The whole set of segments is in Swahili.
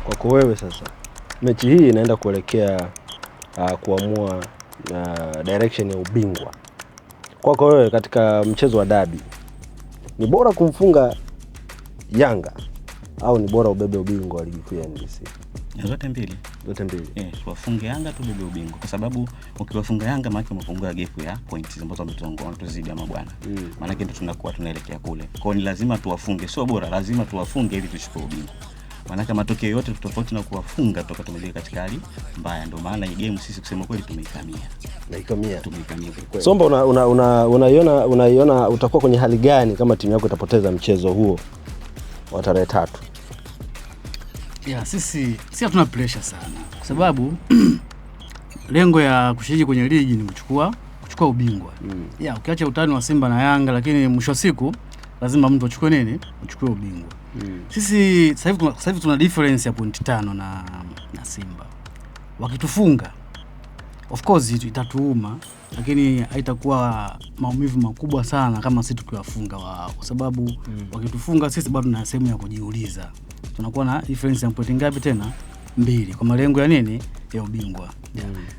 Kwako wewe sasa, mechi hii inaenda kuelekea kuamua direction ya ubingwa. Kwako wewe katika mchezo wa dabi, ni bora kumfunga Yanga au ni bora ubebe ubingwa wa ligi kuu ya NBC? Zote mbili. Tuwafunge Yanga tubebe ubingwa, kwa sababu ukiwafunga Yanga maana umefungua gap ya points ambazo tuzidi ama bwana. Maana ndio tunakuwa tunaelekea kule. Kwa hiyo ni lazima tuwafunge, sio bora, lazima tuwafunge ili tuchukue ubingwa. Maana matokeo yote tofauti na kuwafunga toka tumelieka katika hali mbaya. Ndio maana hii game sisi kusema kweli tumeikamia. Kweli. Somba, unaiona utakuwa kwenye hali gani kama timu yako itapoteza mchezo huo wa tarehe 3? Sisi hatuna pressure sana kwa sababu lengo ya kushiriki kwenye ligi ni kuchukua ubingwa. Ukiacha utani wa Simba na Yanga, lakini mwisho wa siku lazima mtu achukue nini? Achukue ubingwa. Sisi sasa hivi tuna difference ya point 5 na Simba. Wakitufunga of course itatuuma, lakini haitakuwa maumivu makubwa sana kama sisi tukiwafunga wao, kwa sababu wakitufunga sisi bado tuna sehemu ya kujiuliza. Tunakuwa na difference ya point ngapi tena? 2 kwa malengo ya nini? Ya ubingwa.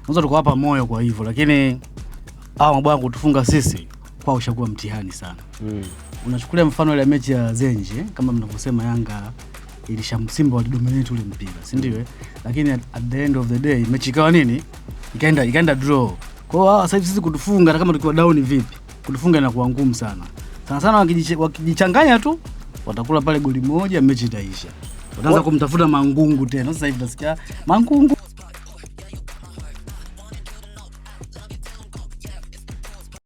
Unaweza tukawapa moyo kwa hivyo, lakini hao mabwana kutufunga sisi kwa ushakuwa mtihani sana. Unachukulia mfano ile mechi ya Zenje, kama mnavyosema Yanga Simba walidominate ule mpira, si ndio? Lakini at the end of the day mechi ikawa nini? Ikaenda draw. Kwa hiyo sasa hivi sisi kutufunga hata kama tukiwa down vipi, kutufunga inakuwa ngumu sana. Sana wakijichanganya tu watakula pale goli moja, mechi itaisha. Wataanza kumtafuta Mangungu tena. Sasa hivi tunasikia Mangungu